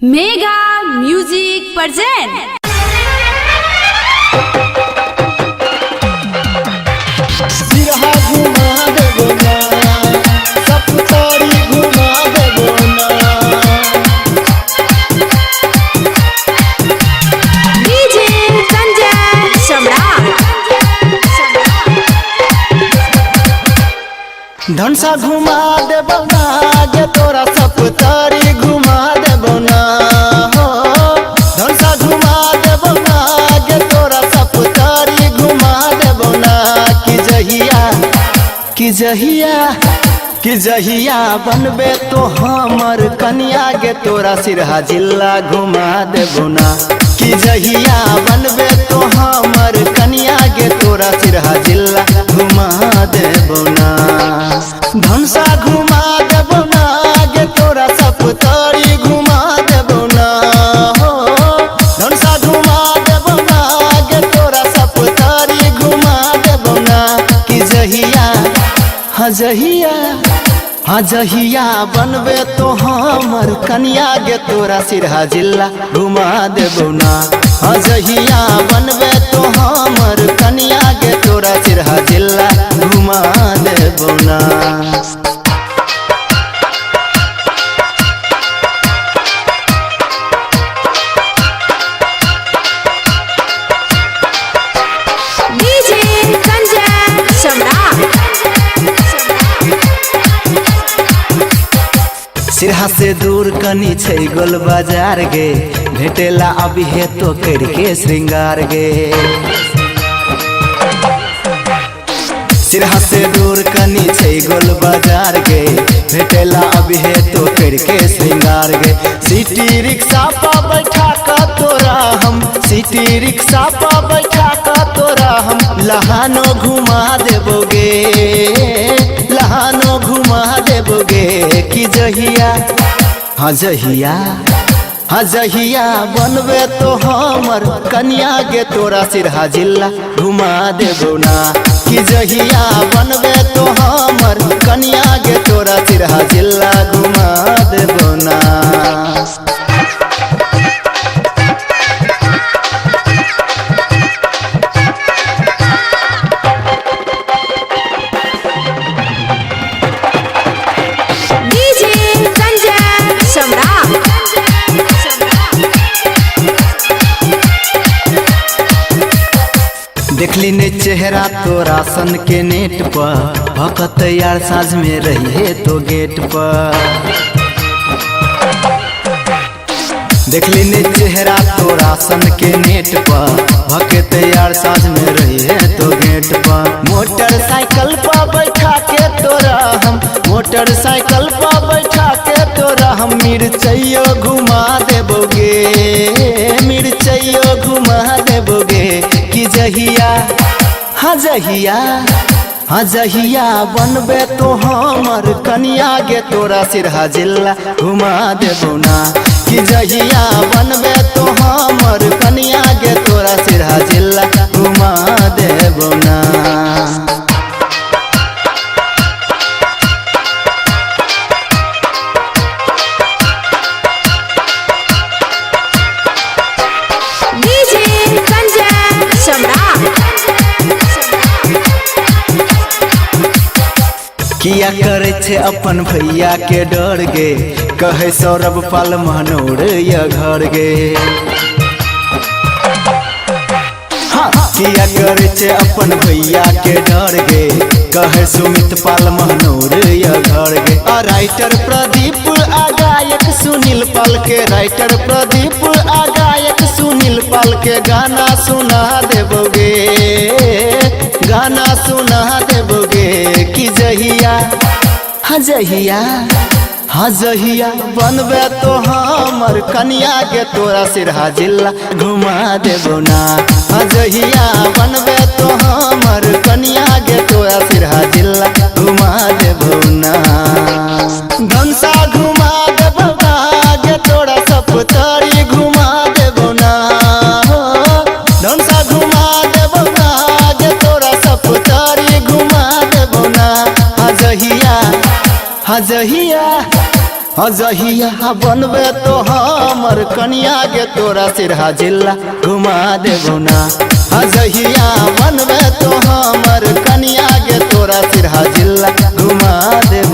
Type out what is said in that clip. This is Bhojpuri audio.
मेगा म्यूजिक प्रेजेंट सिरहा घुमा देबो ना, सप्तरी घुमा देबो ना। डीजे संजय सम्राट धनसा घुमा देबो ना, गे तोरा सप्तरी घुमा देबो ना हो। धनसा घुमा देबो ना, गे तोरा सप्तरी घुमा देबो ना। कि जहिया बनबे तो हमर कन्या गे तोरा सिरहा जिला घुमा देबो ना। कि जहिया बनबे तो हमर कन्या गे तोरा सिरहा जिला घुमा देबो ना। धनसा घुमा देबो ना, गे तोरा सप्तरी घुमा देबो ना हो। धनसा घुमा देबो ना, गे तोरा सप्तरी घुमा देबो ना। कि जहिया बनबे तो हमर कन्या गे तोरा सिरहा जिला घुमा देबो ना। जहिया बनबे तो हमर कन्या गे तोरा सिरहा जिला घुमा देबो ना। डीजे संजय सम्राट सिरहा से दूर कनी छै गोल बाजार गे, भेटेला अभी हे तो करके श्रृंगार गे। सिरहा से दूर कनी छै गोल बाजार गे, भेटेला अभी हे तो करके श्रृंगार गे। सिटी रिक्शा पर बैठा का तोरा हम, सिटी रिक्शा पर बैठा का तोरा हम लहानो घुमा देबोगे, लहानो घुमा देबोगे। कि जहिया बनबे तो हमर कन्या गे तोरा सिरहा जिला घुमा देबो ना। कि जहिया बनबे तो हमर कन्या गे तोरा सिरहा जिला घुमा देबो ना। डीजे संजय सम्राट देखली ने चेहरा तोरा सन के नेट पर, भकत यार साँझ में रही है तो गेट पर। देखली ने चेहरा तोरा सन के नेट पर, भकत यार साँझ में रही है तो गेट पर। मोटरसाइकिल पर बैठा के तोरा हम, मोटरसाइकिल पर बैठा के तोरा हम मिर्चैयो घुमा देबोगे, मिर्चैयो घुमा देबोगे। कि जहिया बनबे तो हमर कन्या गे तोरा सिरहा जिला घुमा देबो ना। कि जहिया बनबे तो हमर कन्या गे तोरा सिरहा जिला घुमा देबो ना। डीजे संजय सम्राट किया करे छे अपन भैया के डर गे, कहे सौरभ पाल मनोर या घर गे। हाँ, किया करे छे अपन भैया के डर गे, कहे सुमित पाल मनोर या घर गे। आ राइटर प्रदीप आ गायक सुनील पाल के, राइटर प्रदीप आ गायक सुनील पाल के गाना सुना देबोगे, गाना सुना देबोगे। कि जहिया बनबे तो हमर कन्या गे तोरा सिरहा जिला घुमा देबो ना। जहिया बनबे तो हमर कन्या गे तोरा सिरहा जिला घुमा देबो ना। धनसा घुमा देबो ना, गे तोरा सप्तरी घुमा देबो ना हो। धनसा घुमा देबो ना, गे तोरा सप्तरी घुमा देबो ना। जहिया बनबे तो हमर कनिया गे तोरा सिरहा जिला घुमा देबो ना। जहिया बनबे तो हमर कनिया गे तोरा सिरहा जिला घुमा देबो।